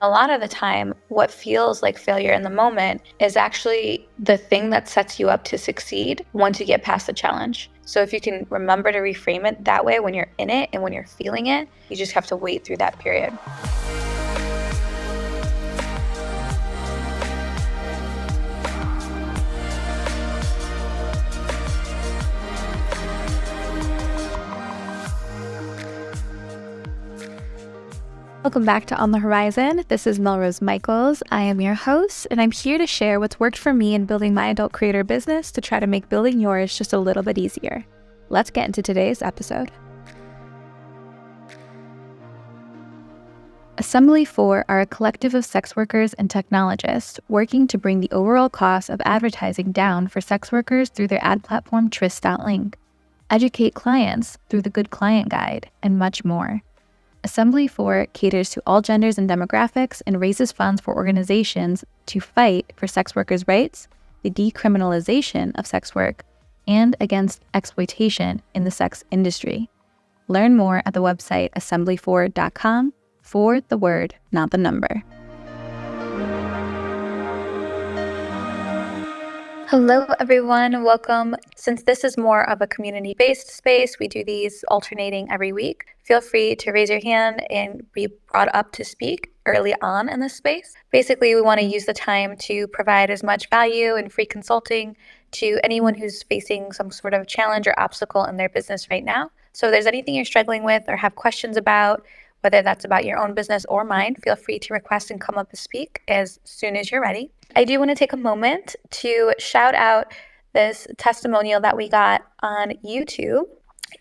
A lot of the time, what feels like failure in the moment is actually the thing that sets you up to succeed once you get past the challenge. So if you can remember to reframe it that way when you're in it and when you're feeling it, you just have to wait through that period. Welcome back to On the Horizon. This is MelRose Michaels. I am your host, and I'm here to share what's worked for me in building my adult creator business to try to make building yours just a little bit easier. Let's get into today's episode. Assembly4 are a collective of sex workers and technologists working to bring the overall cost of advertising down for sex workers through their ad platform Tryst.link, educate clients through the Good Client Guide, and much more. Assembly4 caters to all genders and demographics and raises funds for organizations to fight for sex workers' rights, the decriminalization of sex work, and against exploitation in the sex industry. Learn more at the website assembly4.com for the word, not the number. Hello, everyone. Welcome. Since this is more of a community-based space, we do these alternating every week. Feel free to raise your hand and be brought up to speak early on in this space. Basically, we want to use the time to provide as much value and free consulting to anyone who's facing some sort of challenge or obstacle in their business right now. So if there's anything you're struggling with or have questions about, whether that's about your own business or mine, feel free to request and come up to speak as soon as you're ready. I do want to take a moment to shout out this testimonial that we got on YouTube.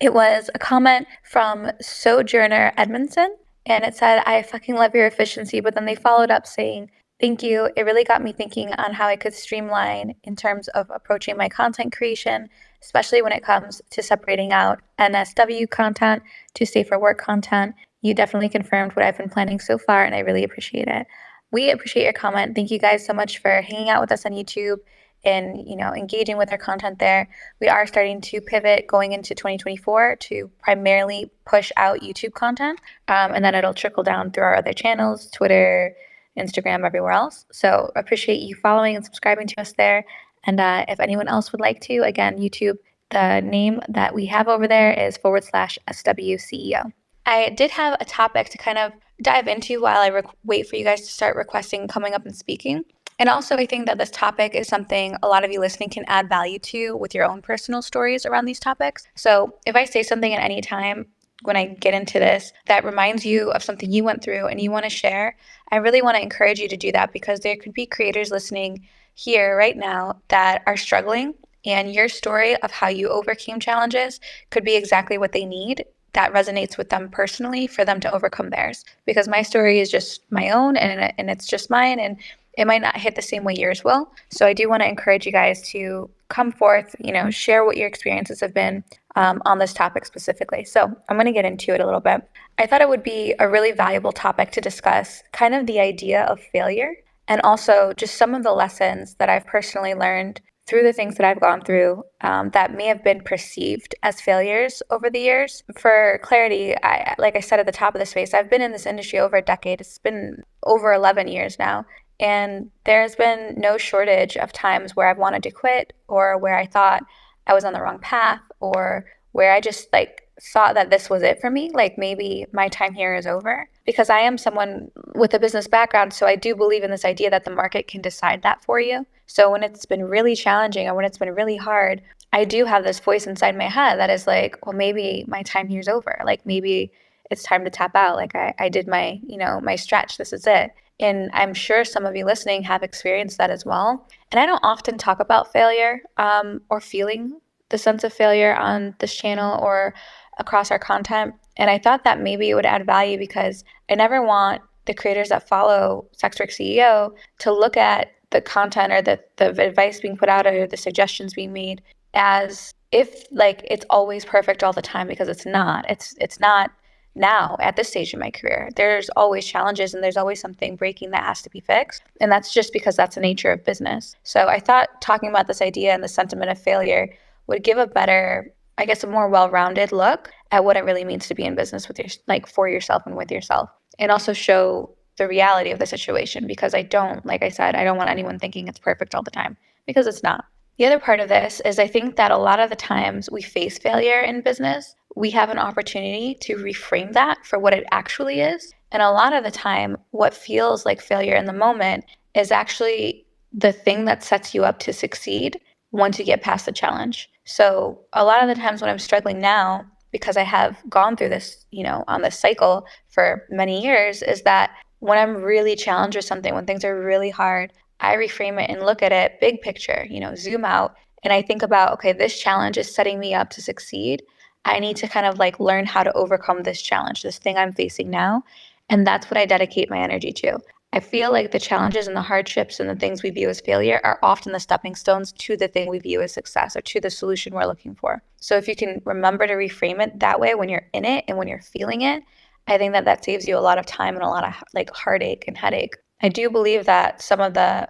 It was a comment from Sojourner Edmondson, and it said, "I fucking love your efficiency," but then they followed up saying, "Thank you. It really got me thinking on how I could streamline in terms of approaching my content creation, especially when it comes to separating out NSW content to safe for work content. You definitely confirmed what I've been planning so far, and I really appreciate it." We appreciate your comment. Thank you guys so much for hanging out with us on YouTube and engaging with our content there. We are starting to pivot going into 2024 to primarily push out YouTube content, and then it'll trickle down through our other channels, Twitter, Instagram, everywhere else. So appreciate you following and subscribing to us there. And if anyone else would like to, again, YouTube, the name that we have over there is /SWCEO. I did have a topic to kind of dive into while I wait for you guys to start requesting coming up and speaking. And also, I think that this topic is something a lot of you listening can add value to with your own personal stories around these topics. So if I say something at any time when I get into this that reminds you of something you went through and you want to share, I really want to encourage you to do that, because there could be creators listening here right now that are struggling, and your story of how you overcame challenges could be exactly what they need that resonates with them personally for them to overcome theirs. Because my story is just my own, and it's just mine, and it might not hit the same way yours will. So I do want to encourage you guys to come forth, share what your experiences have been on this topic specifically. So I'm going to get into it a little bit. I thought it would be a really valuable topic to discuss kind of the idea of failure, and also just some of the lessons that I've personally learned through the things that I've gone through that may have been perceived as failures over the years. For clarity, like I said at the top of the space, I've been in this industry over a decade. It's been over 11 years now. And there's been no shortage of times where I've wanted to quit, or where I thought I was on the wrong path, or where I just thought that this was it for me, like maybe my time here is over. Because I am someone with a business background, so I do believe in this idea that the market can decide that for you. So when it's been really challenging or when it's been really hard, I do have this voice inside my head that is like, well, maybe my time here's over. Like maybe it's time to tap out. Like I did my, my stretch. This is it. And I'm sure some of you listening have experienced that as well. And I don't often talk about failure or feeling the sense of failure on this channel or across our content. And I thought that maybe it would add value, because I never want the creators that follow SWCEO to look at the content or the advice being put out or the suggestions being made as if it's always perfect all the time, because it's not. It's not now at this stage in my career. There's always challenges, and there's always something breaking that has to be fixed. And that's just because that's the nature of business. So I thought talking about this idea and the sentiment of failure would give a better, a more well-rounded look at what it really means to be in business with for yourself and with yourself, and also show the reality of the situation, because like I said, I don't want anyone thinking it's perfect all the time, because it's not. The other part of this is I think that a lot of the times we face failure in business, we have an opportunity to reframe that for what it actually is. And a lot of the time, what feels like failure in the moment is actually the thing that sets you up to succeed once you get past the challenge. So a lot of the times when I'm struggling now, because I have gone through this, on this cycle for many years, is that when I'm really challenged with something, when things are really hard, I reframe it and look at it big picture, zoom out. And I think about, okay, this challenge is setting me up to succeed. I need to kind of like learn how to overcome this challenge, this thing I'm facing now. And that's what I dedicate my energy to. I feel like the challenges and the hardships and the things we view as failure are often the stepping stones to the thing we view as success, or to the solution we're looking for. So if you can remember to reframe it that way when you're in it and when you're feeling it, I think that saves you a lot of time and a lot of like heartache and headache. I do believe that some of the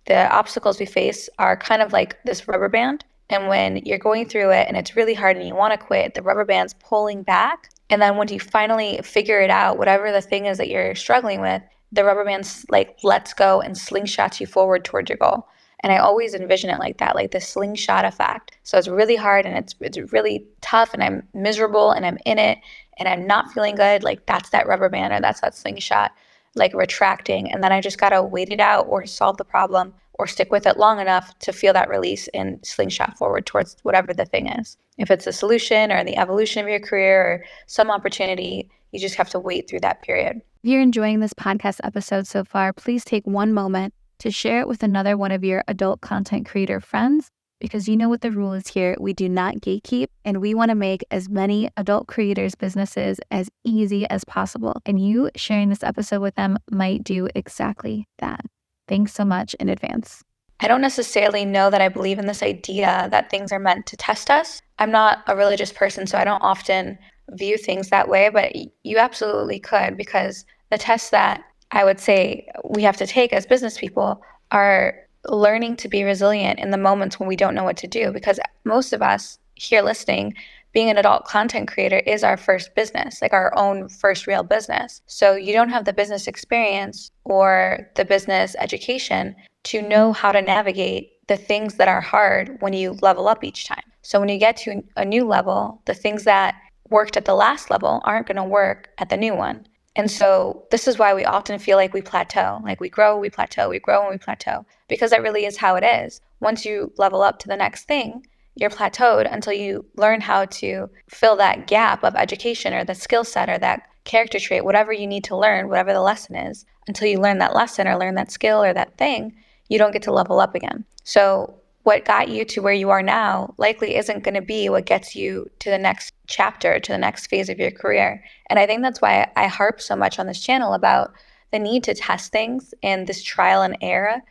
obstacles we face are kind of like this rubber band. And when you're going through it and it's really hard and you want to quit, the rubber band's pulling back. And then once you finally figure it out, whatever the thing is that you're struggling with, the rubber band's like lets go and slingshots you forward towards your goal. And I always envision it like that, like the slingshot effect. So it's really hard and it's really tough and I'm miserable and I'm in it and I'm not feeling good. Like that's that rubber band, or that's that slingshot, like retracting. And then I just got to wait it out or solve the problem or stick with it long enough to feel that release and slingshot forward towards whatever the thing is. If it's a solution or the evolution of your career or some opportunity, you just have to wait through that period. If you're enjoying this podcast episode so far, please take one moment to share it with another one of your adult content creator friends, because you know what the rule is here. We do not gatekeep, and we want to make as many adult creators' businesses as easy as possible. And you sharing this episode with them might do exactly that. Thanks so much in advance. I don't necessarily know that I believe in this idea that things are meant to test us. I'm not a religious person, so I don't often view things that way, but you absolutely could, because the tests that I would say we have to take as business people are learning to be resilient in the moments when we don't know what to do, because most of us here listening, being an adult content creator is our first business, like our own first real business. So you don't have the business experience or the business education to know how to navigate the things that are hard when you level up each time. So when you get to a new level, the things that worked at the last level aren't going to work at the new one. And so this is why we often feel like we plateau, like we grow, we plateau, we grow, and we plateau, because that really is how it is. Once you level up to the next thing, you're plateaued until you learn how to fill that gap of education or the skill set or that character trait, whatever you need to learn, whatever the lesson is. Until you learn that lesson or learn that skill or that thing, you don't get to level up again. So what got you to where you are now likely isn't going to be what gets you to the next chapter, to the next phase of your career. And I think that's why I harp so much on this channel about the need to test things and this trial and error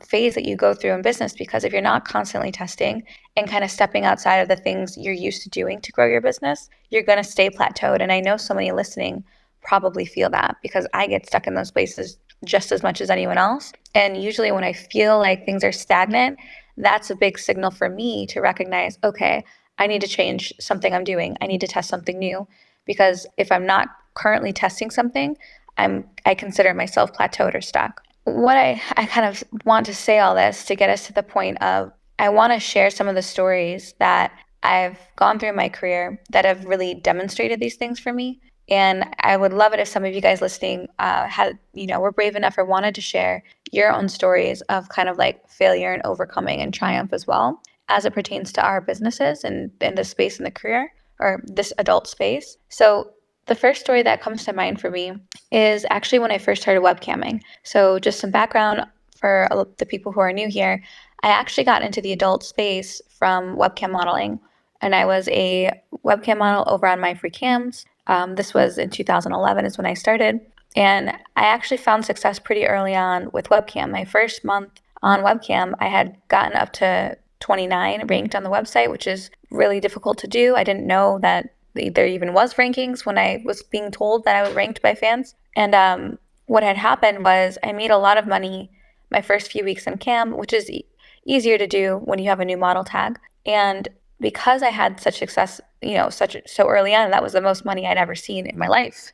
phase that you go through in business, because if you're not constantly testing and kind of stepping outside of the things you're used to doing to grow your business, you're going to stay plateaued. And I know so many listening probably feel that, because I get stuck in those places just as much as anyone else. And usually when I feel like things are stagnant, that's a big signal for me to recognize, okay, I need to change something I'm doing. I need to test something new, because if I'm not currently testing something, I consider myself plateaued or stuck. What I kind of want to say all this to get us to the point of, I want to share some of the stories that I've gone through in my career that have really demonstrated these things for me. And I would love it if some of you guys listening were brave enough or wanted to share your own stories of kind of like failure and overcoming and triumph as well, as it pertains to our businesses and this space in the career, or this adult space. So the first story that comes to mind for me is actually when I first started webcamming. So just some background for the people who are new here. I actually got into the adult space from webcam modeling, and I was a webcam model over on My Free Cams. This was in 2011 is when I started. And I actually found success pretty early on with webcam. My first month on webcam, I had gotten up to 29 ranked on the website, which is really difficult to do. I didn't know that there even was rankings when I was being told that I was ranked by fans. And what had happened was I made a lot of money my first few weeks in cam, which is easier to do when you have a new model tag. And because I had such success so early on. That was the most money I'd ever seen in my life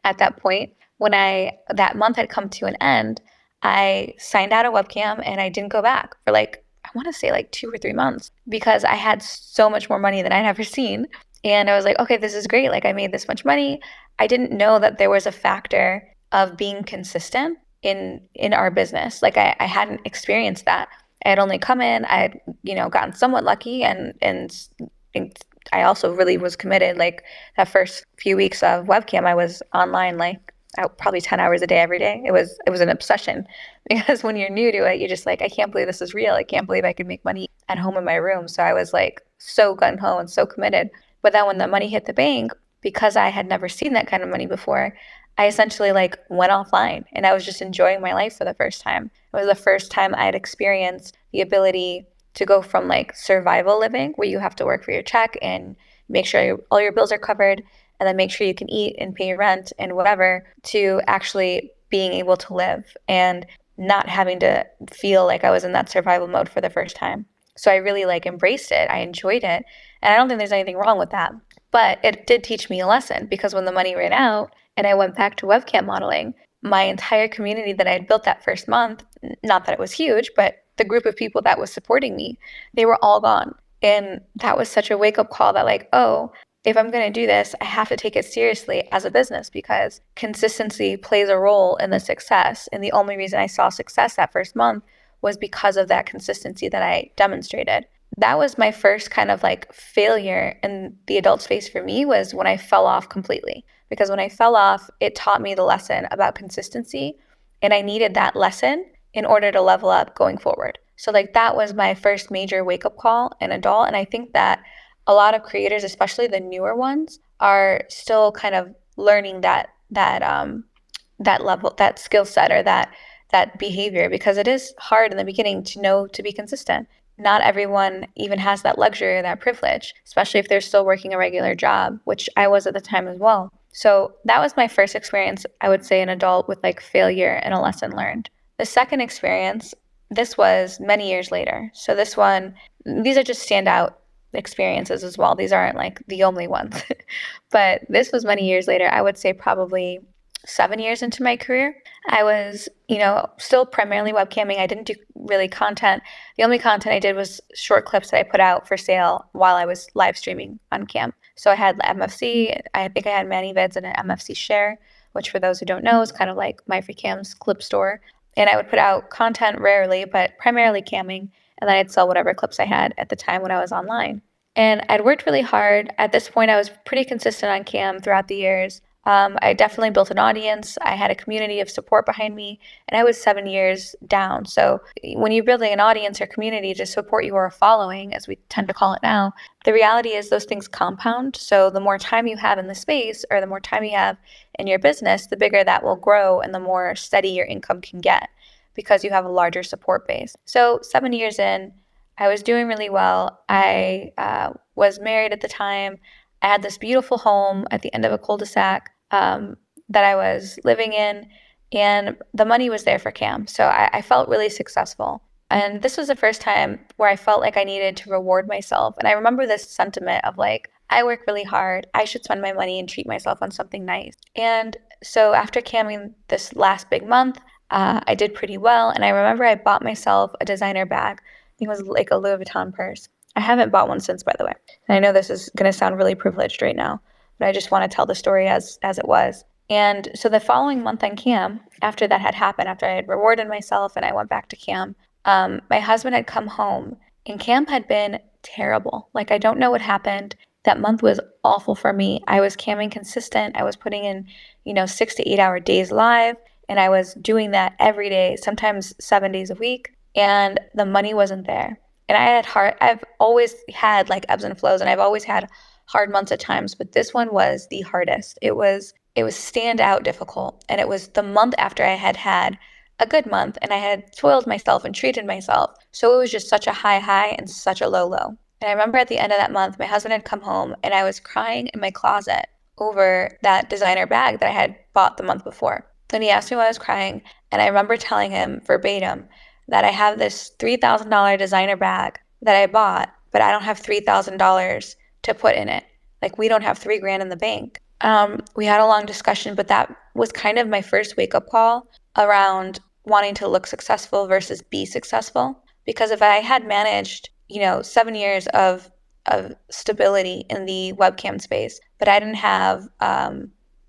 at that point. When that month had come to an end, I signed out a webcam and I didn't go back for I want to say 2 or 3 months, because I had so much more money than I'd ever seen. And I was like, okay, this is great. I made this much money. I didn't know that there was a factor of being consistent in our business. I hadn't experienced that. I had only come in, I had, gotten somewhat lucky, and I also really was committed. That first few weeks of webcam, I was online probably 10 hours a day every day. It was an obsession, because when you're new to it, you're just I can't believe this is real. I can't believe I could make money at home in my room. So I was so gung-ho and so committed. But then when the money hit the bank, because I had never seen that kind of money before, I essentially went offline, and I was just enjoying my life for the first time. It was the first time I had experienced the ability to go from survival living, where you have to work for your check and make sure all your bills are covered, and then make sure you can eat and pay your rent and whatever, to actually being able to live and not having to feel like I was in that survival mode for the first time. So I really embraced it. I enjoyed it. And I don't think there's anything wrong with that. But it did teach me a lesson, because when the money ran out and I went back to webcam modeling, my entire community that I had built that first month, not that it was huge, but the group of people that was supporting me, they were all gone. And that was such a wake-up call that oh, if I'm going to do this, I have to take it seriously as a business, because consistency plays a role in the success. And the only reason I saw success that first month was because of that consistency that I demonstrated. That was my first kind of failure in the adult space for me, was when I fell off completely. Because when I fell off, it taught me the lesson about consistency, and I needed that lesson in order to level up going forward. So that was my first major wake-up call in adult. And I think that a lot of creators, especially the newer ones, are still kind of learning that level, that skill set, or that behavior, because it is hard in the beginning to know to be consistent. Not everyone even has that luxury or that privilege, especially if they're still working a regular job, which I was at the time as well. So that was my first experience, I would say, an adult with failure and a lesson learned. The second experience, this was many years later. So these are just standout experiences as well. These aren't the only ones. But this was many years later. I would say probably 7 years into my career. I was, still primarily webcamming. I didn't do really content. The only content I did was short clips that I put out for sale while I was live streaming on cam. So I had MFC. I think I had ManyVids and an MFC share, which for those who don't know is kind of like MyFreeCam's clip store. And I would put out content rarely, but primarily camming. And then I'd sell whatever clips I had at the time when I was online. And I'd worked really hard. At this point, I was pretty consistent on cam throughout the years. I definitely built an audience. I had a community of support behind me, and I was 7 years down. So when you're building an audience or community to support your following, as we tend to call it now, the reality is those things compound. So the more time you have in the space, or the more time you have in your business, the bigger that will grow and the more steady your income can get, because you have a larger support base. So 7 years in, I was doing really well. I was married at the time. I had this beautiful home at the end of a cul-de-sac that I was living in, and the money was there for cam. So I felt really successful. And this was the first time where I felt like I needed to reward myself. And I remember this sentiment of I work really hard. I should spend my money and treat myself on something nice. And so after camming this last big month, I did pretty well. And I remember I bought myself a designer bag. I think it was a Louis Vuitton purse. I haven't bought one since, by the way. And I know this is going to sound really privileged right now, but I just want to tell the story as it was. And so the following month on cam, after that had happened, after I had rewarded myself and I went back to cam, my husband had come home, and cam had been terrible. I don't know what happened. That month was awful for me. I was camming consistent. I was putting in, 6 to 8 hour days live, and I was doing that every day, sometimes 7 days a week, and the money wasn't there. And I've always had ebbs and flows, and I've always had hard months at times, but this one was the hardest. It was standout difficult. And it was the month after I had had a good month, and I had spoiled myself and treated myself. So it was just such a high and such a low. And I remember at the end of that month, my husband had come home, and I was crying in my closet over that designer bag that I had bought the month before. Then he asked me why I was crying, and I remember telling him verbatim that I have this $3,000 designer bag that I bought, but I don't have $3,000 to put in it. Like, we don't have $3,000 in the bank. We had a long discussion, but that was kind of my first wake-up call around wanting to look successful versus be successful. Because if I had managed, 7 years of stability in the webcam space, but I didn't have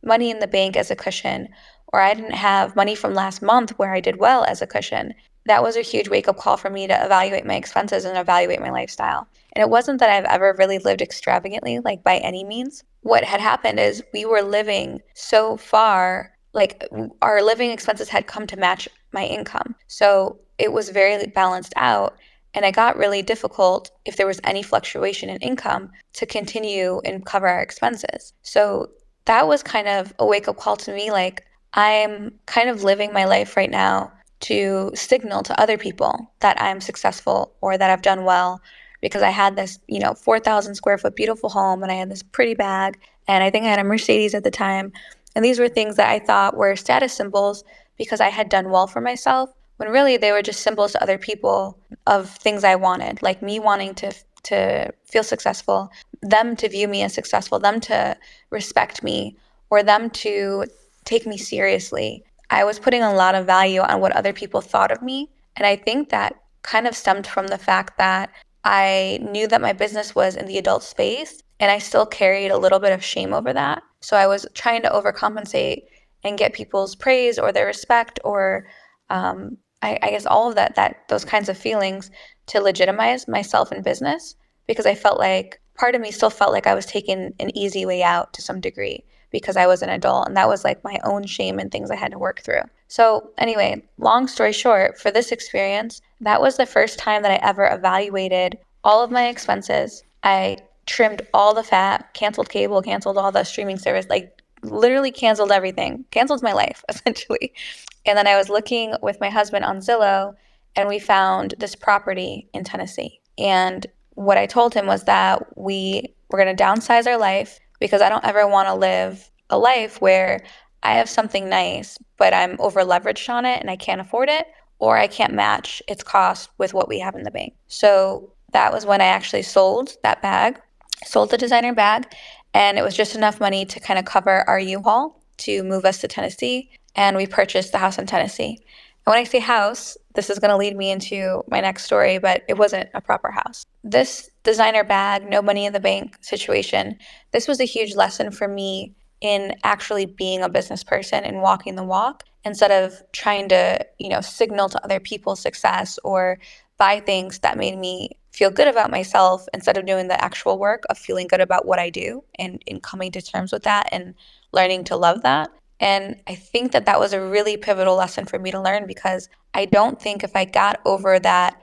money in the bank as a cushion, or I didn't have money from last month where I did well as a cushion, that was a huge wake-up call for me to evaluate my expenses and evaluate my lifestyle. And it wasn't that I've ever really lived extravagantly, like by any means. What had happened is we were living so far, like our living expenses had come to match my income. So it was very balanced out. And it got really difficult if there was any fluctuation in income to continue and cover our expenses. So that was kind of a wake-up call to me. Like, I'm kind of living my life right now to signal to other people that I'm successful or that I've done well, because I had this, 4,000 square foot beautiful home, and I had this pretty bag, and I think I had a Mercedes at the time. And these were things that I thought were status symbols because I had done well for myself, when really they were just symbols to other people of things I wanted, like me wanting to feel successful, them to view me as successful, them to respect me, or them to take me seriously. I was putting a lot of value on what other people thought of me. And I think that kind of stemmed from the fact that I knew that my business was in the adult space, and I still carried a little bit of shame over that. So I was trying to overcompensate and get people's praise or their respect, or I guess all of that those kinds of feelings, to legitimize myself in business, because I felt like part of me still felt like I was taking an easy way out to some degree because I was an adult, and that was like my own shame and things I had to work through. So anyway, long story short, for this experience, that was the first time that I ever evaluated all of my expenses. I trimmed all the fat, canceled cable, canceled all the streaming service, like literally canceled everything, canceled my life essentially. And then I was looking with my husband on Zillow, and we found this property in Tennessee. And what I told him was that we were going to downsize our life, because I don't ever want to live a life where I have something nice, but I'm over leveraged on it and I can't afford it, or I can't match its cost with what we have in the bank. So that was when I actually sold that bag, sold the designer bag, and it was just enough money to kind of cover our U-Haul to move us to Tennessee, and we purchased the house in Tennessee. And when I say house, this is going to lead me into my next story, but it wasn't a proper house. This designer bag, no money in the bank situation, this was a huge lesson for me in actually being a business person and walking the walk, instead of trying to, signal to other people's success or buy things that made me feel good about myself, instead of doing the actual work of feeling good about what I do and coming to terms with that and learning to love that. And I think that that was a really pivotal lesson for me to learn, because I don't think if I got over that,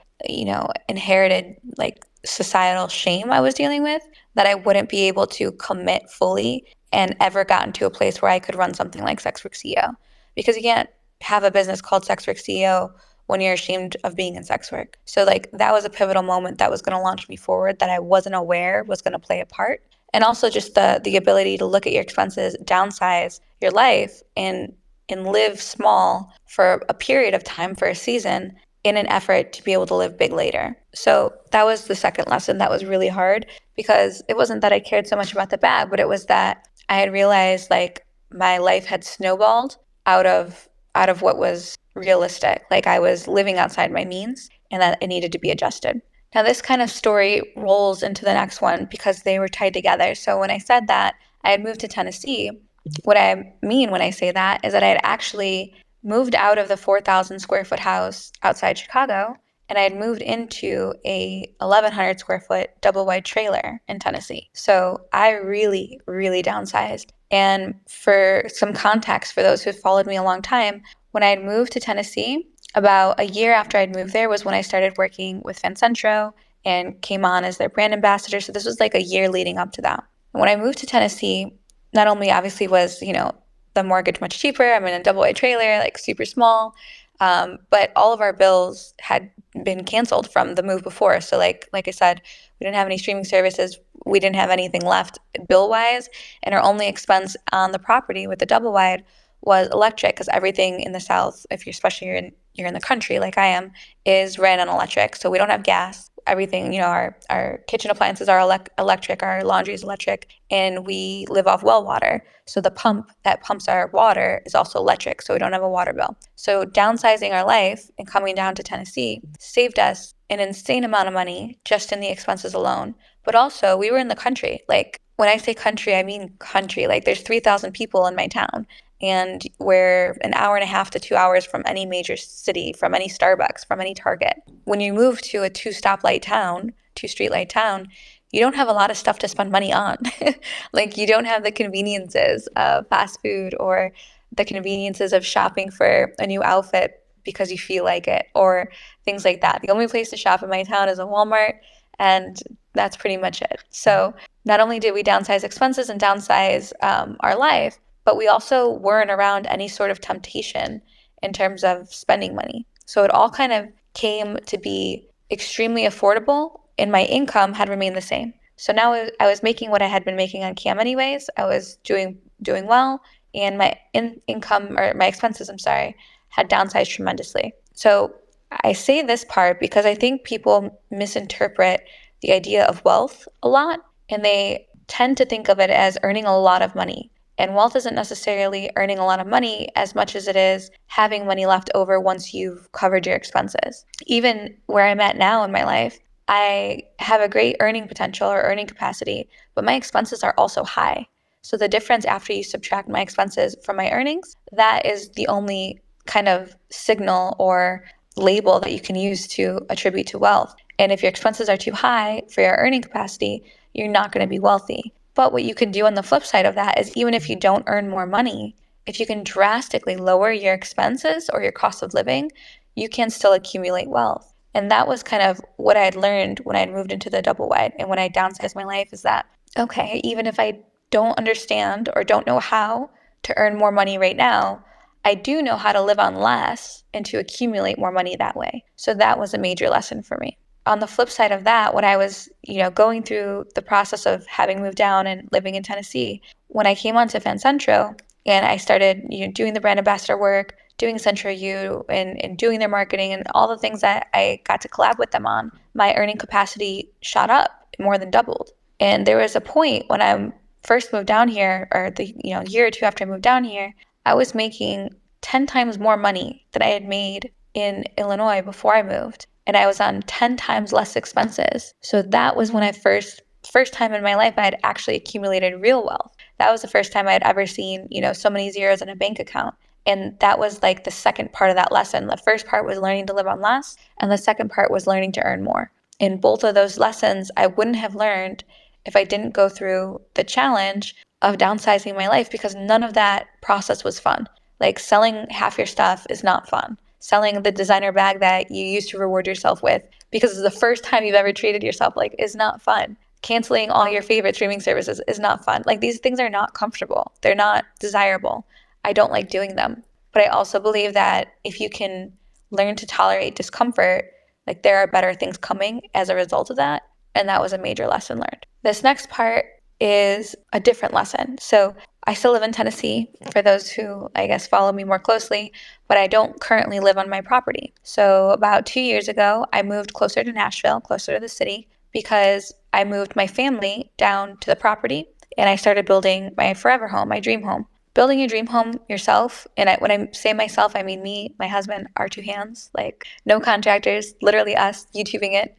inherited like societal shame I was dealing with, that I wouldn't be able to commit fully and ever gotten to a place where I could run something like SWCEO. Because you can't have a business called SWCEO when you're ashamed of being in sex work. So like that was a pivotal moment that was going to launch me forward, that I wasn't aware was going to play a part. And also just the ability to look at your expenses, downsize your life, and live small for a period of time, for a season, in an effort to be able to live big later. So that was the second lesson that was really hard, because it wasn't that I cared so much about the bag, but it was that I had realized like my life had snowballed out of what was realistic. Like I was living outside my means, and that it needed to be adjusted. Now, this kind of story rolls into the next one because they were tied together. So when I said that I had moved to Tennessee, what I mean when I say that is that I had actually moved out of the 4,000 square foot house outside Chicago, and I had moved into a 1,100 square foot double wide trailer in Tennessee. So I really, really downsized. And for some context, for those who have followed me a long time, when I had moved to Tennessee, about a year after I'd moved there was when I started working with Fancentro and came on as their brand ambassador. So this was like a year leading up to that. And when I moved to Tennessee, not only obviously was, the mortgage much cheaper, I'm in a double wide trailer, like super small, but all of our bills had been canceled from the move before. So like I said, we didn't have any streaming services. We didn't have anything left bill-wise. And our only expense on the property with the double wide was electric, because everything in the South, if you're especially you're in the country like I am, is ran on electric. So we don't have gas. everything, our kitchen appliances are electric, our laundry is electric, and we live off well water. So the pump that pumps our water is also electric, so we don't have a water bill. So downsizing our life and coming down to Tennessee saved us an insane amount of money just in the expenses alone. But also, we were in the country. Like, when I say country, I mean country. Like, there's 3,000 people in my town, and we're an hour and a half to 2 hours from any major city, from any Starbucks, from any Target. When you move to a two streetlight town, you don't have a lot of stuff to spend money on. Like, you don't have the conveniences of fast food or the conveniences of shopping for a new outfit because you feel like it, or things like that. The only place to shop in my town is a Walmart, and that's pretty much it. So not only did we downsize expenses and downsize our life, but we also weren't around any sort of temptation in terms of spending money. So it all kind of came to be extremely affordable, and my income had remained the same. So now I was making what I had been making on Cam anyways. I was doing well, and my income, or my expenses, I'm sorry, had downsized tremendously. So I say this part because I think people misinterpret the idea of wealth a lot, and they tend to think of it as earning a lot of money. And wealth isn't necessarily earning a lot of money as much as it is having money left over once you've covered your expenses. Even where I'm at now in my life, I have a great earning potential or earning capacity, but my expenses are also high. So the difference after you subtract my expenses from my earnings, that is the only kind of signal or label that you can use to attribute to wealth. And if your expenses are too high for your earning capacity, you're not going to be wealthy. But what you can do on the flip side of that is, even if you don't earn more money, if you can drastically lower your expenses or your cost of living, you can still accumulate wealth. And that was kind of what I had learned when I had moved into the double wide and when I downsized my life, is that, okay, even if I don't understand or don't know how to earn more money right now, I do know how to live on less and to accumulate more money that way. So that was a major lesson for me. On the flip side of that, when I was, going through the process of having moved down and living in Tennessee, when I came onto FanCentro and I started, doing the brand ambassador work, doing Centro U and doing their marketing and all the things that I got to collab with them on, my earning capacity shot up, more than doubled. And there was a point when I first moved down here, or the year or two after I moved down here, I was making 10 times more money than I had made in Illinois before I moved. And I was on 10 times less expenses. So that was when I first time in my life I had actually accumulated real wealth. That was the first time I had ever seen, so many zeros in a bank account. And that was like the second part of that lesson. The first part was learning to live on less, and the second part was learning to earn more. And both of those lessons I wouldn't have learned if I didn't go through the challenge of downsizing my life, because none of that process was fun. Like, selling half your stuff is not fun. Selling the designer bag that you used to reward yourself with because it's the first time you've ever treated yourself like is not fun. Canceling all your favorite streaming services is not fun. Like, these things are not comfortable. They're not desirable. I don't like doing them. But I also believe that if you can learn to tolerate discomfort, like, there are better things coming as a result of that. And that was a major lesson learned. This next part is a different lesson. So I still live in Tennessee, for those who, I guess, follow me more closely, but I don't currently live on my property. So about 2 years ago, I moved closer to Nashville, closer to the city, because I moved my family down to the property and I started building my forever home, my dream home. Building your dream home yourself, and when I say myself, I mean me, my husband, our two hands, like no contractors, literally us YouTubing it.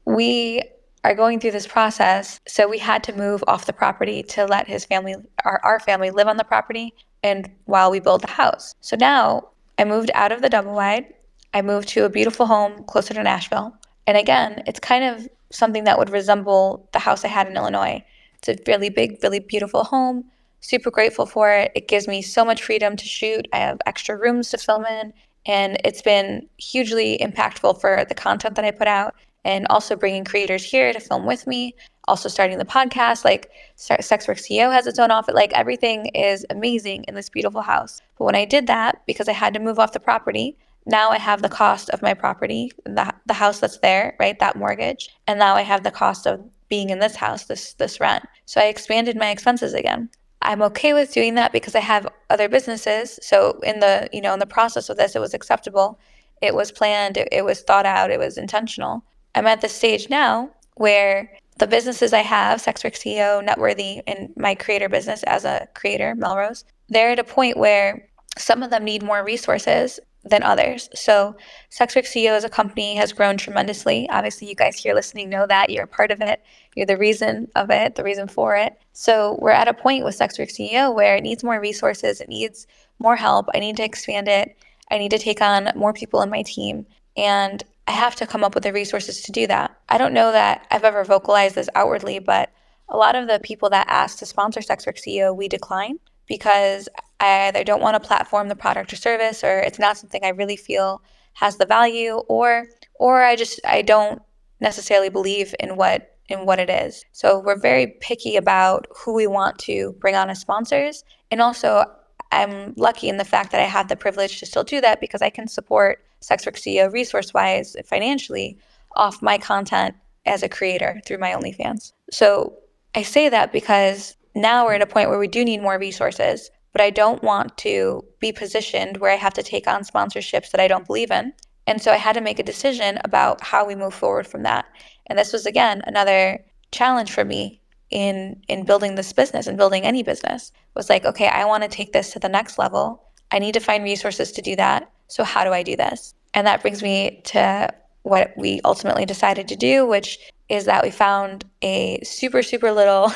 We are going through this process, so we had to move off the property to let his family, our family, live on the property, and while we build the house. So now I moved out of the double wide. I moved to a beautiful home closer to Nashville. And again, it's kind of something that would resemble the house I had in Illinois. It's a really big, really beautiful home. Super grateful for it. It gives me so much freedom to shoot. I have extra rooms to film in, and it's been hugely impactful for the content that I put out, and also bringing creators here to film with me, also starting the podcast. Like, SWCEO has its own office. Like, everything is amazing in this beautiful house. But when I did that, because I had to move off the property, now I have the cost of my property, the house that's there, right, that mortgage, and now I have the cost of being in this house, this rent. So I expanded my expenses again. I'm okay with doing that because I have other businesses. So in the process of this, it was acceptable. It was planned. It was thought out. It was intentional. I'm at this stage now where the businesses I have, SWCEO, Networthy, and my creator business as a creator, MelRose, they're at a point where some of them need more resources than others. So SWCEO as a company has grown tremendously. Obviously, you guys here listening know that. You're a part of it. You're the reason of it, the reason for it. So we're at a point with SWCEO where it needs more resources. It needs more help. I need to expand it. I need to take on more people in my team. And I have to come up with the resources to do that. I don't know that I've ever vocalized this outwardly, but a lot of the people that ask to sponsor SWCEO, we decline because I either don't want to platform the product or service, or it's not something I really feel has the value, or I don't necessarily believe in what it is. So we're very picky about who we want to bring on as sponsors. And also, I'm lucky in the fact that I have the privilege to still do that because I can support SWCEO resource-wise, financially, off my content as a creator through my OnlyFans. So I say that because now we're at a point where we do need more resources, but I don't want to be positioned where I have to take on sponsorships that I don't believe in. And so I had to make a decision about how we move forward from that. And this was, again, another challenge for me in building this business and building any business. Was like, okay, I want to take this to the next level. I need to find resources to do that. So how do I do this? And that brings me to what we ultimately decided to do, which is that we found a super, super little,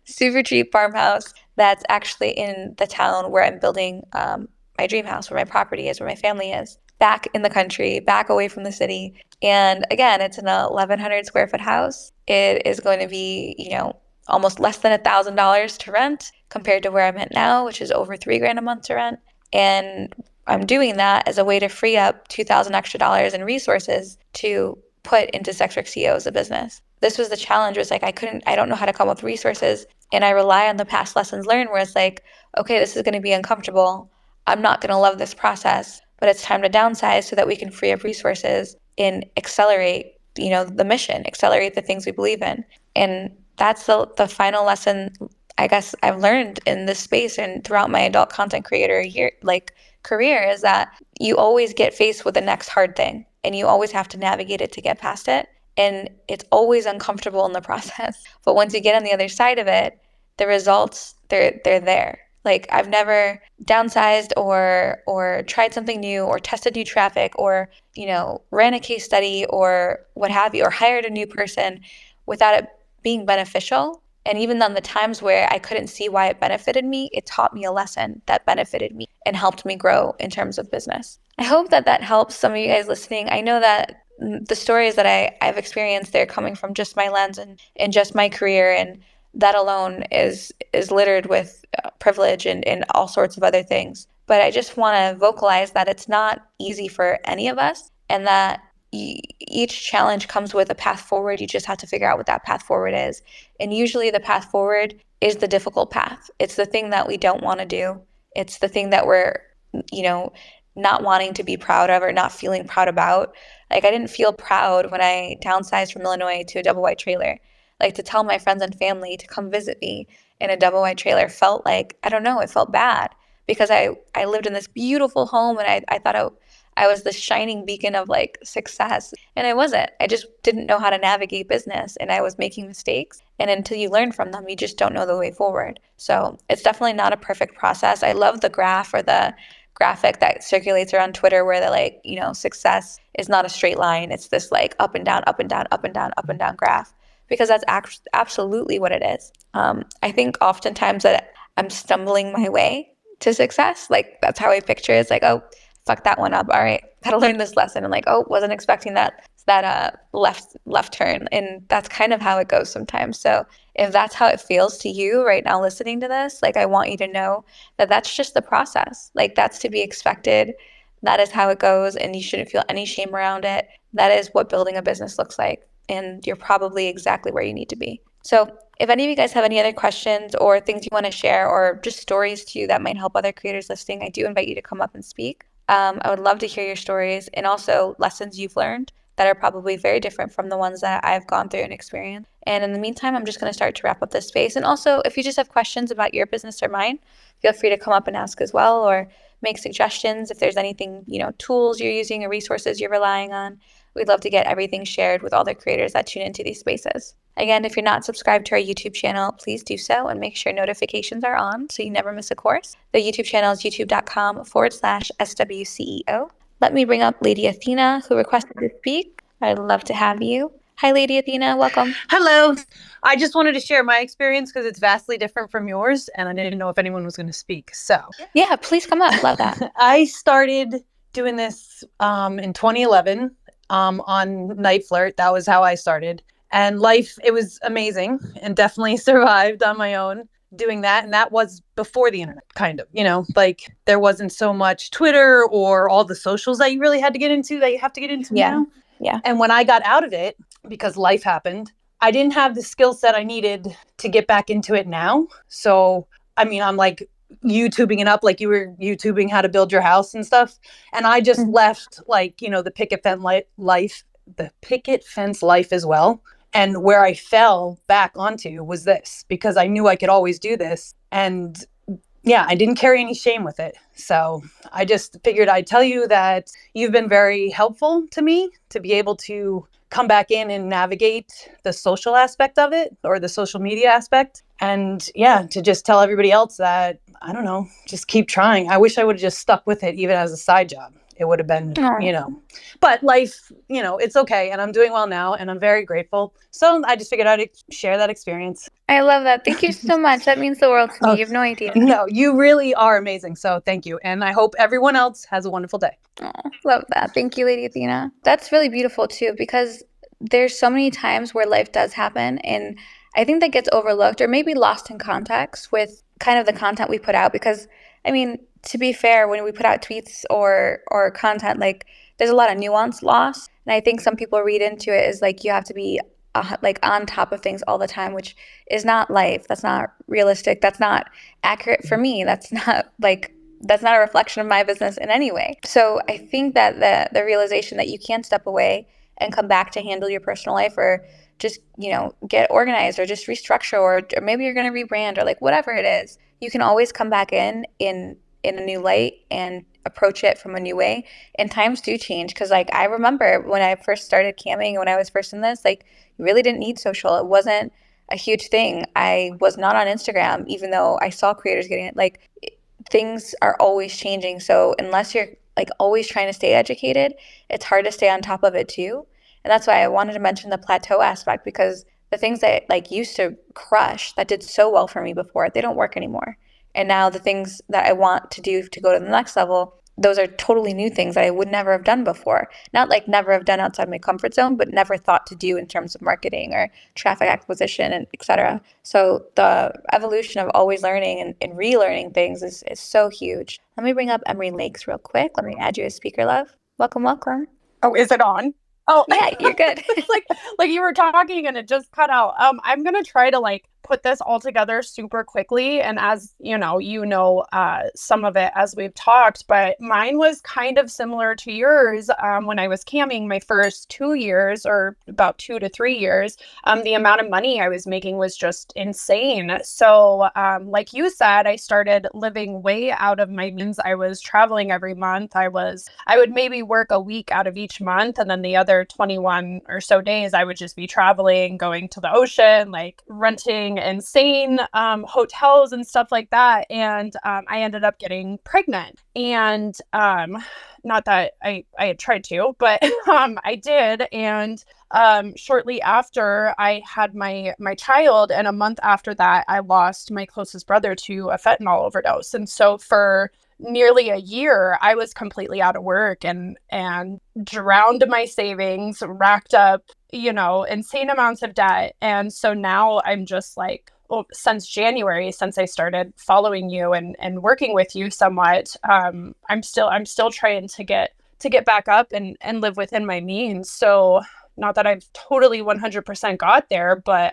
super cheap farmhouse that's actually in the town where I'm building my dream house, where my property is, where my family is, back in the country, back away from the city. And again, it's an 1,100 square foot house. It is going to be, almost less than $1,000 to rent compared to where I'm at now, which is over $3,000 a month to rent. And I'm doing that as a way to free up $2,000 extra in resources to put into SWCEO as a business. This was the challenge, was like, I don't know how to come up with resources. And I rely on the past lessons learned where it's like, okay, this is going to be uncomfortable. I'm not going to love this process, but it's time to downsize so that we can free up resources and accelerate, the mission, accelerate the things we believe in. And that's the final lesson I guess I've learned in this space and throughout my adult content creator career is that you always get faced with the next hard thing and you always have to navigate it to get past it. And it's always uncomfortable in the process. But once you get on the other side of it, the results, they're there. Like I've never downsized or tried something new or tested new traffic or, ran a case study or what have you, or hired a new person without it being beneficial. And even on the times where I couldn't see why it benefited me, it taught me a lesson that benefited me and helped me grow in terms of business. I hope that helps some of you guys listening. I know that the stories that I've experienced, they're coming from just my lens and just my career. And that alone is littered with privilege and all sorts of other things. But I just want to vocalize that it's not easy for any of us and that each challenge comes with a path forward. You just have to figure out what that path forward is. And usually the path forward is the difficult path. It's the thing that we don't want to do. It's the thing that we're, not wanting to be proud of or not feeling proud about. Like I didn't feel proud when I downsized from Illinois to a double wide trailer. Like to tell my friends and family to come visit me in a double wide trailer felt like, I don't know, it felt bad because I lived in this beautiful home and I thought I was the shining beacon of like success. And I wasn't. I just didn't know how to navigate business and I was making mistakes. And until you learn from them, you just don't know the way forward. So it's definitely not a perfect process. I love the graph or the graphic that circulates around Twitter where they're like, success is not a straight line. It's this like up and down, up and down, up and down, up and down graph, because that's absolutely what it is. I think oftentimes that I'm stumbling my way to success. Like that's how I picture it. It's like, oh, fuck that one up. All right, gotta learn this lesson. And like, oh, wasn't expecting that left turn. And that's kind of how it goes sometimes. So if that's how it feels to you right now listening to this, like I want you to know that that's just the process. Like that's to be expected. That is how it goes. And you shouldn't feel any shame around it. That is what building a business looks like. And you're probably exactly where you need to be. So if any of you guys have any other questions or things you want to share or just stories too that might help other creators listening, I do invite you to come up and speak. I would love to hear your stories and also lessons you've learned that are probably very different from the ones that I've gone through and experienced. And in the meantime, I'm just going to start to wrap up this space. And also, if you just have questions about your business or mine, feel free to come up and ask as well. Or make suggestions if there's anything, tools you're using or resources you're relying on. We'd love to get everything shared with all the creators that tune into these spaces. Again, if you're not subscribed to our YouTube channel, please do so and make sure notifications are on so you never miss a course. The YouTube channel is youtube.com/SWCEO. Let me bring up Lady Athena, who requested to speak. I'd love to have you. Hi, Lady Athena. Welcome. Hello. I just wanted to share my experience because it's vastly different from yours, and I didn't know if anyone was going to speak. So, yeah, please come up. Love that. I started doing this in 2011 on Night Flirt. That was how I started. And life, it was amazing and definitely survived on my own doing that. And that was before the internet, kind of, like there wasn't so much Twitter or all the socials that you really had to get into that you have to get into now. Yeah. And when I got out of it, because life happened, I didn't have the skill set I needed to get back into it now. So, I'm like YouTubing it up like you were YouTubing how to build your house and stuff. And I just left the picket fence life as well. And where I fell back onto was this, because I knew I could always do this. And yeah, I didn't carry any shame with it. So I just figured I'd tell you that you've been very helpful to me to be able to come back in and navigate the social aspect of it, or the social media aspect. And yeah, to just tell everybody else that, I don't know, just keep trying. I wish I would have just stuck with it even as a side job. It would have been, but life, it's okay. And I'm doing well now and I'm very grateful. So I just figured I'd share that experience. I love that. Thank you so much. That means the world to me. You have no idea. No, you really are amazing. So thank you. And I hope everyone else has a wonderful day. Oh, love that. Thank you, Lady Athena. That's really beautiful too, because there's so many times where life does happen. And I think that gets overlooked or maybe lost in context with kind of the content we put out. Because, to be fair, when we put out tweets or content, there's a lot of nuance lost. And I think some people read into it as you have to be on top of things all the time, which is not life. That's not realistic. That's not accurate for me. That's not a reflection of my business in any way. So I think that the realization that you can step away and come back to handle your personal life, or just, get organized, or just restructure, or maybe you're going to rebrand, or whatever it is, you can always come back in a new light and approach it from a new way. And times do change, because I remember when I first started camming, when I was first in this, you really didn't need social. It wasn't a huge thing. I was not on Instagram, even though I saw creators getting it. Things are always changing. So unless you're always trying to stay educated, it's hard to stay on top of it too. And that's why I wanted to mention the plateau aspect, because the things that used to crush, that did so well for me before, they don't work anymore. And now the things that I want to do to go to the next level, those are totally new things that I would never have done before. Not never have done outside my comfort zone, but never thought to do in terms of marketing or traffic acquisition, and et cetera. So the evolution of always learning and relearning things is so huge. Let me bring up Emery Lakes real quick. Let me add you as speaker, love. Welcome. Oh, is it on? Oh, yeah, you're good. It's like you were talking and it just cut out. I'm going to try to put this all together super quickly. And as some of it as we've talked, but mine was kind of similar to yours. When I was camming my first 2 years, or about 2 to 3 years, the amount of money I was making was just insane. So like you said, I started living way out of my means. I was traveling every month. I would maybe work a week out of each month, and then the other 21 or so days I would just be traveling, going to the ocean, renting insane hotels and stuff like that. And I ended up getting pregnant. And not that I had tried to, but I did. And shortly after I had my child, and a month after that, I lost my closest brother to a fentanyl overdose. And so for nearly a year, I was completely out of work and drowned my savings, racked up, insane amounts of debt. And so now I'm just since January, since I started following you and working with you somewhat, I'm still trying to get back up and live within my means. So not that I've totally 100% got there, but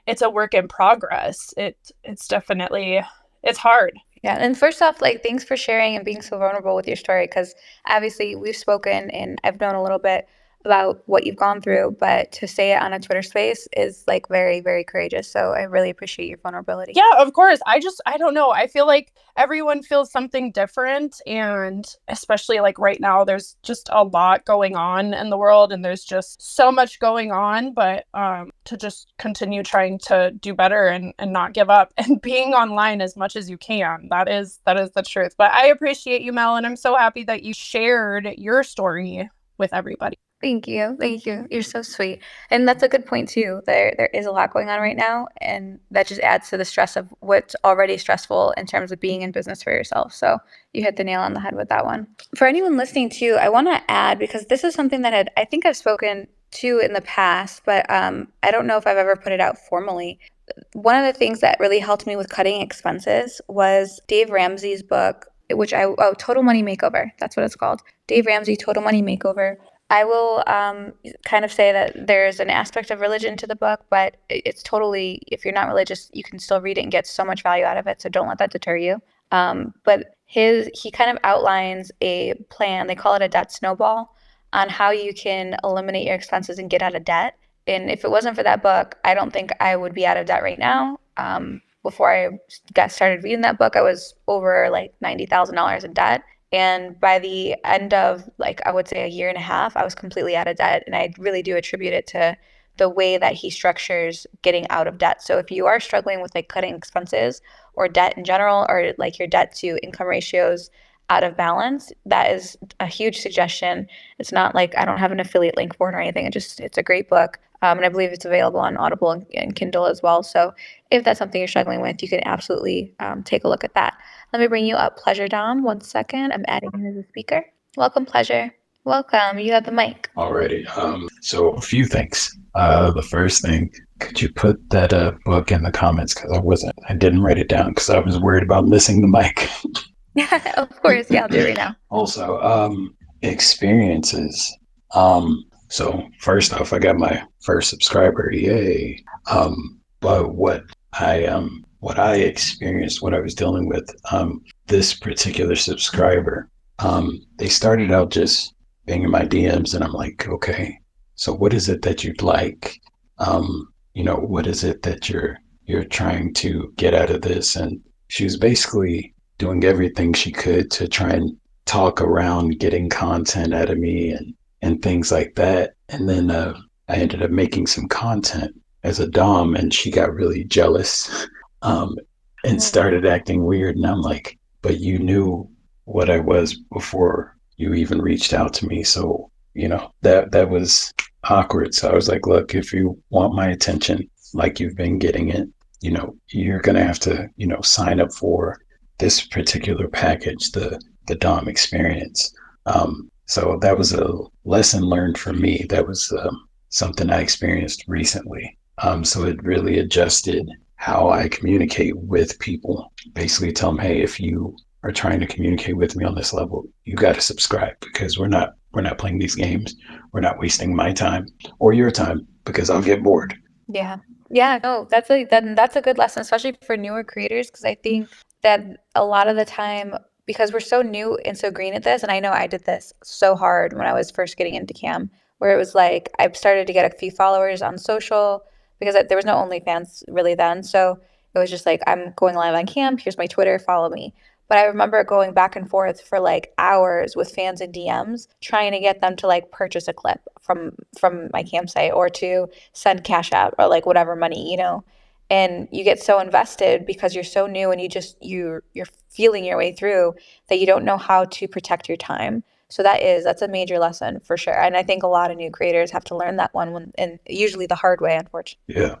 it's a work in progress. It's definitely, it's hard. Yeah. And first off, thanks for sharing and being so vulnerable with your story, because obviously we've spoken and I've known a little bit about what you've gone through, but to say it on a Twitter space is like very, very courageous. So I really appreciate your vulnerability. Yeah, of course. I don't know. I feel like everyone feels something different. And especially like right now, there's just a lot going on in the world and there's just so much going on. But to just continue trying to do better and not give up and being online as much as you can. That is the truth. But I appreciate you, Mel, and I'm so happy that you shared your story with everybody. Thank you. Thank you. You're so sweet. And that's a good point too. There is a lot going on right now, and that just adds to the stress of what's already stressful in terms of being in business for yourself. So you hit the nail on the head with that one. For anyone listening too, I want to add, because this is something that I think I've spoken to in the past, but I don't know if I've ever put it out formally. One of the things that really helped me with cutting expenses was Dave Ramsey's book, Total Money Makeover. That's what it's called. Dave Ramsey, Total Money Makeover. I will kind of say that there's an aspect of religion to the book, but it's totally, if you're not religious, you can still read it and get so much value out of it. So don't let that deter you. But he kind of outlines a plan. They call it a debt snowball on how you can eliminate your expenses and get out of debt. And if it wasn't for that book, I don't think I would be out of debt right now. Before I got started reading that book, I was over like $90,000 in debt. And by the end of, like, I would say a year and a half, I was completely out of debt. And I really do attribute it to the way that he structures getting out of debt. So if you are struggling with like cutting expenses or debt in general, or like your debt to income ratios out of balance, that is a huge suggestion. It's not like I don't have an affiliate link for it or anything. It's a great book. And I believe it's available on Audible and Kindle as well. So if that's something you're struggling with, you can absolutely take a look at that. Let me bring you up, Pleasure Dom. 1 second. I'm adding you as a speaker. Welcome, Pleasure. Welcome. You have the mic. Alrighty. So a few things. The first thing, could you put that book in the comments? Because I didn't write it down because I was worried about missing the mic. Of course. Yeah, I'll do it right now. Also, experiences. So first off, I got my first subscriber. Yay. But what I experienced, what I was dealing with, this particular subscriber, they started out just being in my DMs, and I'm like, okay, so what is it that you'd like? What is it that you're trying to get out of this? And she was basically doing everything she could to try and talk around getting content out of me and things like that. And then I ended up making some content as a Dom, and she got really jealous and started acting weird. And I'm like, but you knew what I was before you even reached out to me. So, that was awkward. So I was like, look, if you want my attention like you've been getting it, you're going to have to, sign up for this particular package, the Dom experience. So that was a lesson learned for me. That was something I experienced recently. So it really adjusted how I communicate with people. Basically tell them, hey, if you are trying to communicate with me on this level, you got to subscribe, because we're not playing these games. We're not wasting my time or your time, because I'll get bored. Yeah. Yeah. No, that's a good lesson, especially for newer creators, because I think that a lot of the time, because we're so new and so green at this, and I know I did this so hard when I was first getting into cam, where it was like I started to get a few followers on social because there was no OnlyFans really then. So it was just like, I'm going live on cam. Here's my Twitter. Follow me. But I remember going back and forth for like hours with fans in DMs, trying to get them to like purchase a clip from my campsite, or to send Cash App or like whatever money, and you get so invested because you're so new and you're feeling your way through, that you don't know how to protect your time. So that's a major lesson for sure. And I think a lot of new creators have to learn that one, and usually the hard way, unfortunately. Yeah.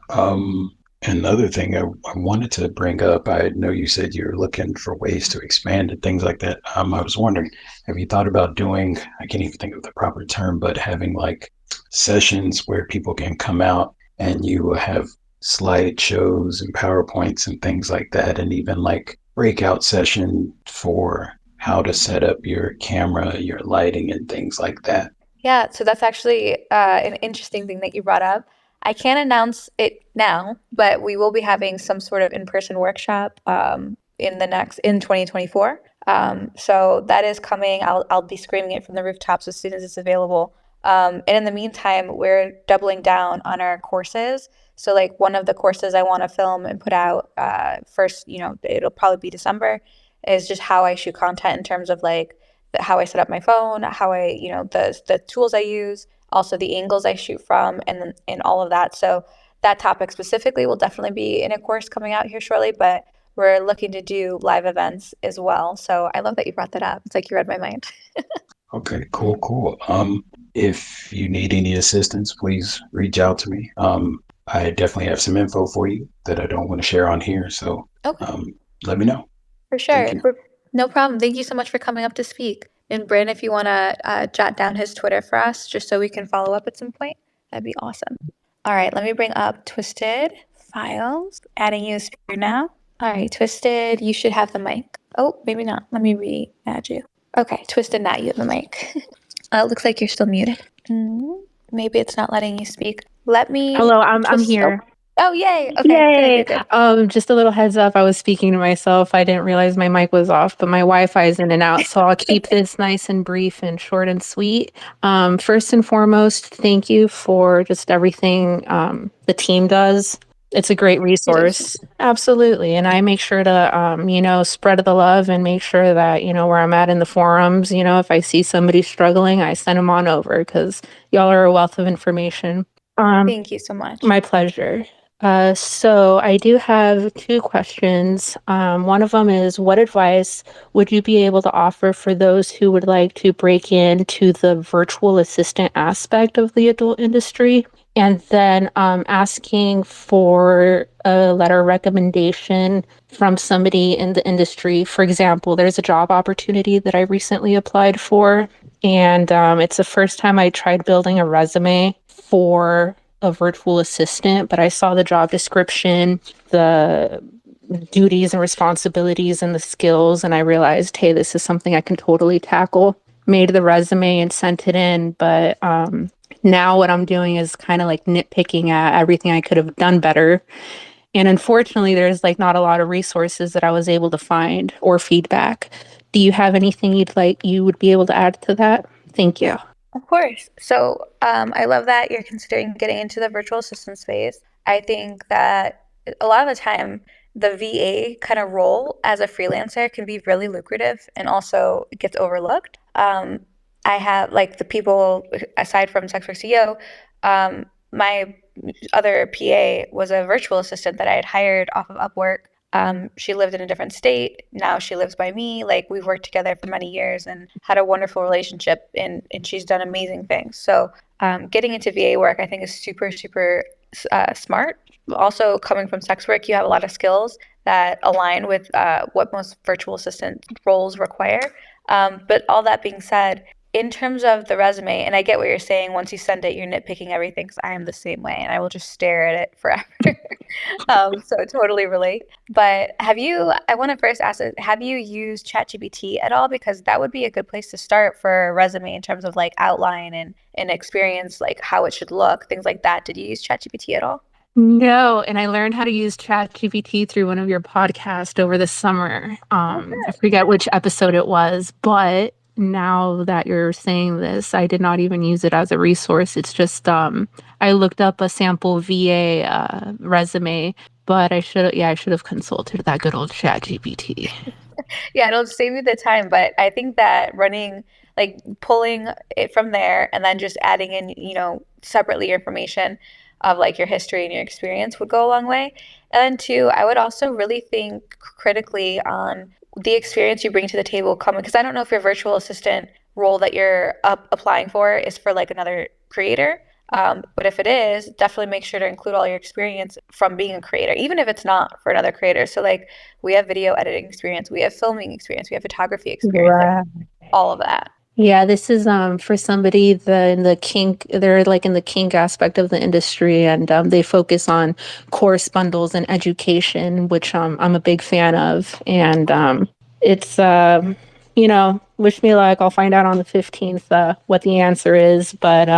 Another thing I wanted to bring up, I know you said you're looking for ways to expand and things like that. I was wondering, have you thought about doing, I can't even think of the proper term, but having like sessions where people can come out and you have slideshows and PowerPoints and things like that, and even like breakout session for how to set up your camera, your lighting, and things like that? Yeah, so that's actually an interesting thing that you brought up. I can't announce it now, but we will be having some sort of in-person workshop in 2024. So that is coming. I'll be screaming it from the rooftops as soon as it's available. And in the meantime, we're doubling down on our courses. So like one of the courses I want to film and put out first, it'll probably be December, is just how I shoot content in terms of like how I set up my phone, how I, the tools I use, also the angles I shoot from, and all of that. So that topic specifically will definitely be in a course coming out here shortly, but we're looking to do live events as well. So I love that you brought that up. It's like you read my mind. Okay, cool. If you need any assistance, please reach out to me. I definitely have some info for you that I don't want to share on here. So Okay. Let me know. For sure. Thank you. No problem. Thank you so much for coming up to speak. And Bryn, if you want to jot down his Twitter for us, just so we can follow up at some point, that'd be awesome. All right, let me bring up Twisted Files, adding you as speaker now. All right, Twisted, you should have the mic. Oh, maybe not. Let me re-add you. Okay, Twisted, now you have the mic. It looks like you're still muted. Maybe it's not letting you speak. Let me. Hello, I'm here. Oh, yay. Okay, Yay. good. Just a little heads up. I was speaking to myself. I didn't realize my mic was off, but my Wi-Fi is in and out. So I'll keep this nice and brief and short and sweet. First and foremost, thank you for just everything the team does. It's a great resource. Absolutely. And I make sure to, spread the love and make sure that, where I'm at in the forums, if I see somebody struggling, I send them on over because y'all are a wealth of information. Thank you so much. My pleasure. So I do have two questions. One of them is, what advice would you be able to offer for those who would like to break into the virtual assistant aspect of the adult industry? And then asking for a letter of recommendation from somebody in the industry. For example, there's a job opportunity that I recently applied for, and it's the first time I tried building a resume for a virtual assistant, but I saw the job description, the duties and responsibilities and the skills, and I realized, hey, this is something I can totally tackle. Made the resume and sent it in, but now what I'm doing is kind of like nitpicking at everything I could have done better. And unfortunately, there's like not a lot of resources that I was able to find or feedback. Do you have anything you would be able to add to that? Thank you. Of course. So I love that you're considering getting into the virtual assistant space. I think that a lot of the time, the VA kind of role as a freelancer can be really lucrative and also gets overlooked. I have like the people aside from SWCEO, my other PA was a virtual assistant that I had hired off of Upwork. She lived in a different state. Now she lives by me. Like we've worked together for many years and had a wonderful relationship, and she's done amazing things. So getting into VA work, I think, is super, super smart. Also, coming from sex work, you have a lot of skills that align with what most virtual assistant roles require. But all that being said, in terms of the resume, and I get what you're saying, once you send it, you're nitpicking everything, because I am the same way, and I will just stare at it forever. So I totally relate. But I want to first ask, have you used ChatGPT at all? Because that would be a good place to start for a resume in terms of like outline and experience, like how it should look, things like that. Did you use ChatGPT at all? No, and I learned how to use ChatGPT through one of your podcasts over the summer. I forget which episode it was, but now that you're saying this, I did not even use it as a resource. It's just I looked up a sample VA resume, but I should have consulted that good old ChatGPT. Yeah, it'll save you the time, but I think that pulling it from there and then just adding in, separately your information of like your history and your experience would go a long way. And then two, I would also really think critically on the experience you bring to the table coming, because I don't know if your virtual assistant role that you're applying for is for like another creator. But if it is, definitely make sure to include all your experience from being a creator, even if it's not for another creator. So like we have video editing experience, we have filming experience, we have photography experience, Right. like, all of that. Yeah, this is for somebody they're like in the kink aspect of the industry, and they focus on course bundles and education, which I'm a big fan of. And it's wish me luck. I'll find out on the 15th what the answer is. But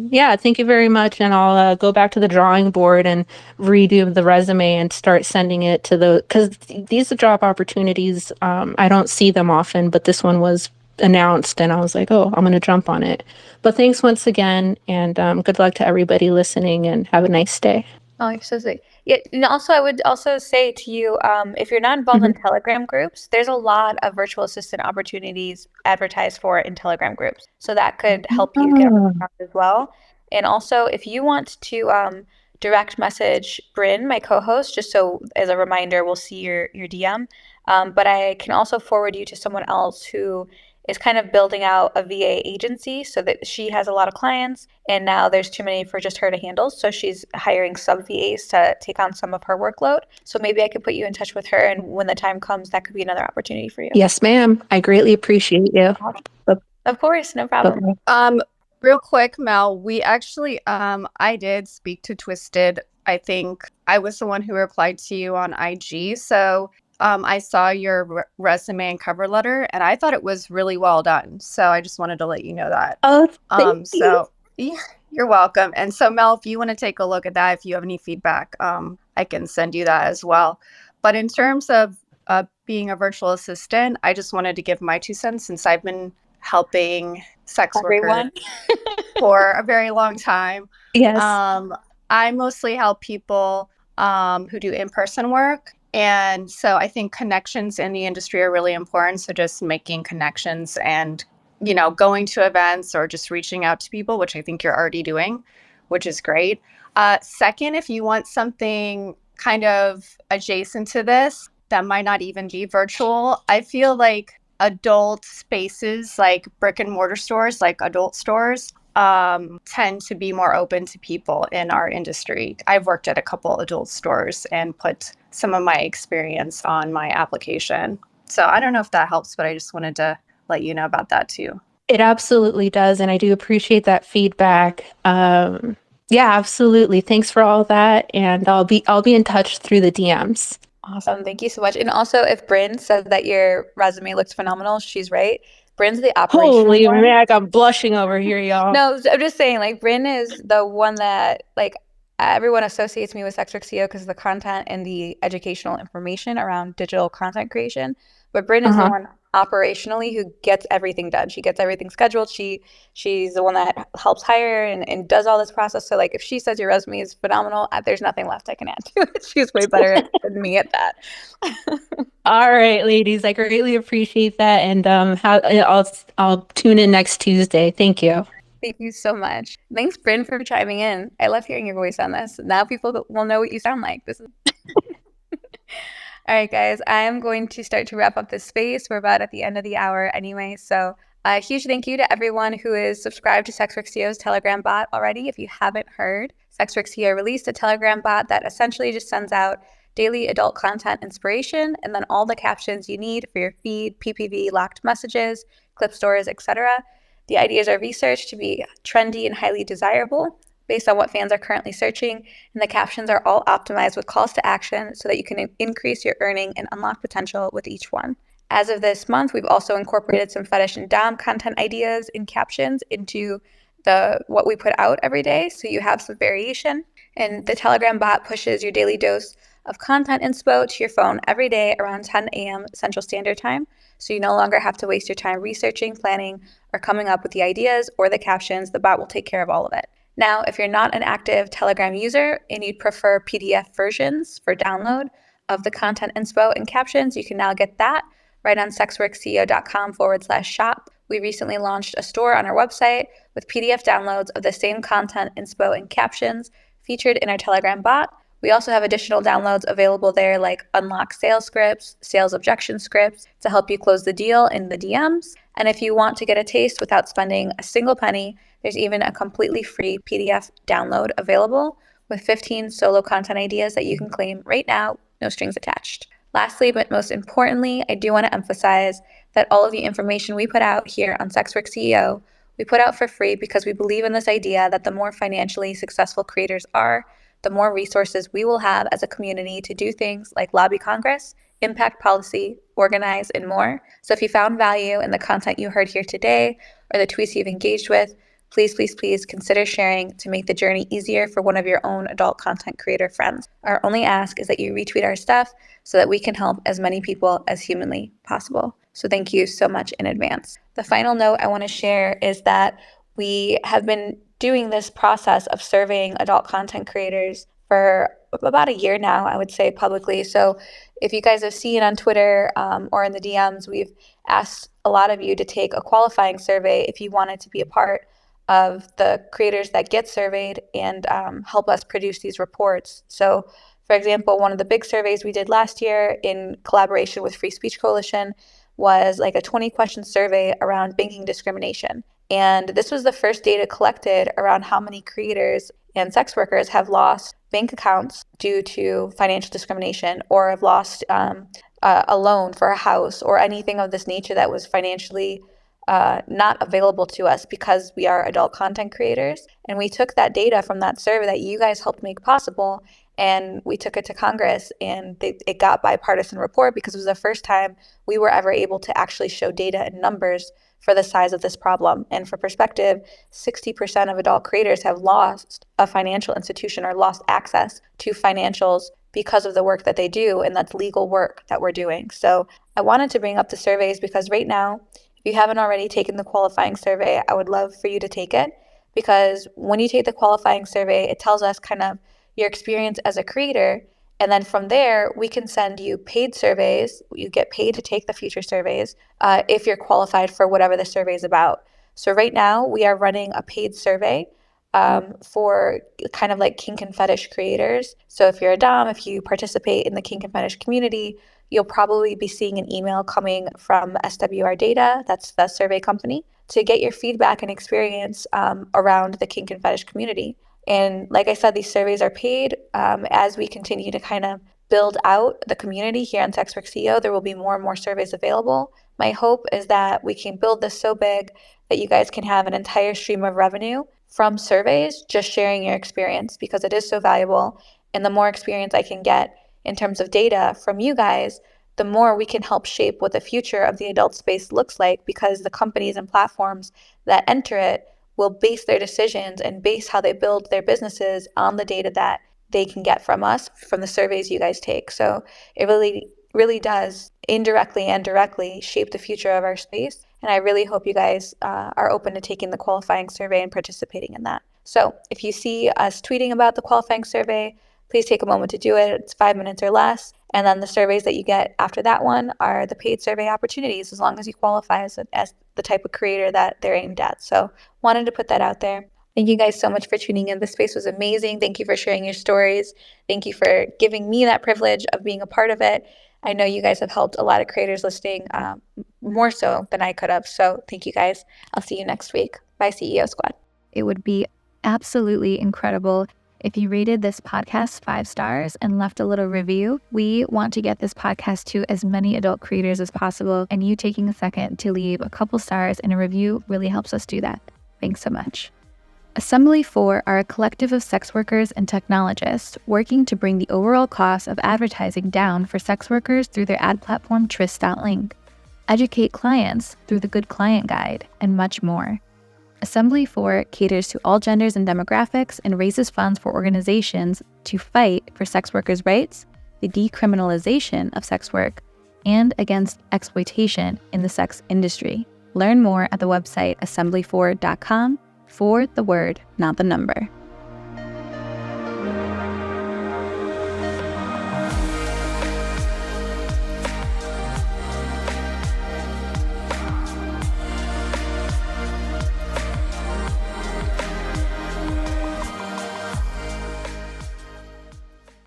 yeah, thank you very much, and I'll go back to the drawing board and redo the resume and start sending it to because these job opportunities, I don't see them often, but this one was announced, and I was like, oh, I'm going to jump on it. But thanks once again, and good luck to everybody listening, and have a nice day. Oh, you're so sweet. Yeah, and also I would also say to you, if you're not involved in Telegram groups, there's a lot of virtual assistant opportunities advertised for in Telegram groups. So that could help you get on the ground as well. And also, if you want to direct message Bryn, my co-host, just so as a reminder, we'll see your DM. But I can also forward you to someone else who is kind of building out a VA agency so that she has a lot of clients, and now there's too many for just her to handle. So she's hiring sub VAs to take on some of her workload. So maybe I could put you in touch with her, and when the time comes, that could be another opportunity for you. Yes, ma'am. I greatly appreciate you. Of course, no problem. Real quick, Mel, we actually, I did speak to Twisted. I think I was the one who replied to you on IG. So I saw your resume and cover letter, and I thought it was really well done. So I just wanted to let you know that. Oh, thank you. So yeah, you're welcome. And so Mel, if you want to take a look at that, if you have any feedback, I can send you that as well. But in terms of being a virtual assistant, I just wanted to give my 2 cents, since I've been helping sex workers for a very long time. Yes. I mostly help people who do in-person work. And so I think connections in the industry are really important. So just making connections and, going to events or just reaching out to people, which I think you're already doing, which is great. Second, if you want something kind of adjacent to this that might not even be virtual, I feel like adult spaces like brick and mortar stores, like adult stores, tend to be more open to people in our industry. I've worked at a couple adult stores and put some of my experience on my application. So I don't know if that helps, but I just wanted to let you know about that too. It absolutely does, and I do appreciate that feedback. Yeah, absolutely. Thanks for all that, and I'll be in touch through the DMs. Awesome. Thank you so much. And also, if Bryn said that your resume looks phenomenal, she's right. Bryn's the operational Holy one. Mac, I'm blushing over here, y'all. No, I'm just saying, like, Bryn is the one that, like, everyone associates me with SWCEO because of the content and the educational information around digital content creation. But Bryn is the one operationally who gets everything done. She gets everything scheduled. She's the one that helps hire and does all this process. So, like, if she says your resume is phenomenal, there's nothing left I can add to it. She's way better than me at that. All right, ladies, I greatly appreciate that, and I'll tune in next Tuesday. Thank you. Thank you so much. Thanks, Bryn, for chiming in. I love hearing your voice on this. Now people will know what you sound like. This is all right, guys. I am going to start to wrap up this space. We're about at the end of the hour anyway. So a huge thank you to everyone who is subscribed to SWCEO's Telegram bot already. If you haven't heard, SWCEO released a Telegram bot that essentially just sends out daily adult content inspiration and then all the captions you need for your feed, PPV, locked messages, clip stores, etc. The ideas are researched to be trendy and highly desirable based on what fans are currently searching, and the captions are all optimized with calls to action so that you can increase your earning and unlock potential with each one. As of this month, we've also incorporated some fetish and dom content ideas and captions into what we put out every day, so you have some variation. And the Telegram bot pushes your daily dose of content inspo to your phone every day around 10 a.m. Central Standard Time, so you no longer have to waste your time researching, planning, or coming up with the ideas or the captions. The bot will take care of all of it. Now, if you're not an active Telegram user and you'd prefer PDF versions for download of the content inspo and captions, you can now get that right on sexworkceo.com/shop. We recently launched a store on our website with PDF downloads of the same content inspo and captions featured in our Telegram bot. We also have additional downloads available there, like unlock sales scripts, sales objection scripts to help you close the deal in the DMs. And if you want to get a taste without spending a single penny, there's even a completely free PDF download available with 15 solo content ideas that you can claim right now, no strings attached. Lastly, but most importantly, I do want to emphasize that all of the information we put out here on SWCEO, we put out for free because we believe in this idea that the more financially successful creators are, the more resources we will have as a community to do things like lobby Congress, impact policy, organize, and more. So if you found value in the content you heard here today or the tweets you've engaged with, please, please, please consider sharing to make the journey easier for one of your own adult content creator friends. Our only ask is that you retweet our stuff so that we can help as many people as humanly possible. So thank you so much in advance. The final note I want to share is that we have been doing this process of surveying adult content creators for about a year now, I would say publicly. So if you guys have seen on Twitter or in the DMs, we've asked a lot of you to take a qualifying survey if you wanted to be a part of the creators that get surveyed and help us produce these reports. So for example, one of the big surveys we did last year in collaboration with Free Speech Coalition was like a 20-question survey around banking discrimination. And this was the first data collected around how many creators and sex workers have lost bank accounts due to financial discrimination or have lost a loan for a house or anything of this nature that was financially not available to us because we are adult content creators. And we took that data from that survey that you guys helped make possible, and we took it to Congress, and it got bipartisan report because it was the first time we were ever able to actually show data and numbers for the size of this problem. And for perspective, 60% of adult creators have lost a financial institution or lost access to financials because of the work that they do, and that's legal work that we're doing. So I wanted to bring up the surveys because right now, if you haven't already taken the qualifying survey, I would love for you to take it, because when you take the qualifying survey, it tells us kind of your experience as a creator. And then from there, we can send you paid surveys. You get paid to take the future surveys if you're qualified for whatever the survey is about. So right now, we are running a paid survey for kind of like kink and fetish creators. So if you're a dom, if you participate in the kink and fetish community, you'll probably be seeing an email coming from SWR Data, that's the survey company, to get your feedback and experience around the kink and fetish community. And like I said, these surveys are paid. As we continue to kind of build out the community here on SWCEO, there will be more and more surveys available. My hope is that we can build this so big that you guys can have an entire stream of revenue from surveys, just sharing your experience, because it is so valuable. And the more experience I can get in terms of data from you guys, the more we can help shape what the future of the adult space looks like, because the companies and platforms that enter it will base their decisions and base how they build their businesses on the data that they can get from us, from the surveys you guys take. So it really does indirectly and directly shape the future of our space. And I really hope you guys are open to taking the qualifying survey and participating in that. So if you see us tweeting about the qualifying survey, please take a moment to do it. It's 5 minutes or less. And then the surveys that you get after that one are the paid survey opportunities, as long as you qualify as the type of creator that they're aimed at. So wanted to put that out there. Thank you guys so much for tuning in. This space was amazing. Thank you for sharing your stories. Thank you for giving me that privilege of being a part of it. I know you guys have helped a lot of creators listening, more so than I could have. So thank you guys. I'll see you next week. Bye, CEO Squad. It would be absolutely incredible if you rated this podcast 5 stars and left a little review. We want to get this podcast to as many adult creators as possible, and you taking a second to leave a couple stars and a review really helps us do that. Thanks so much. Assembly 4 are a collective of sex workers and technologists working to bring the overall cost of advertising down for sex workers through their ad platform Tris.link, educate clients through the Good Client Guide, and much more. Assembly 4 caters to all genders and demographics and raises funds for organizations to fight for sex workers' rights, the decriminalization of sex work, and against exploitation in the sex industry. Learn more at the website assembly4.com for the word, not the number.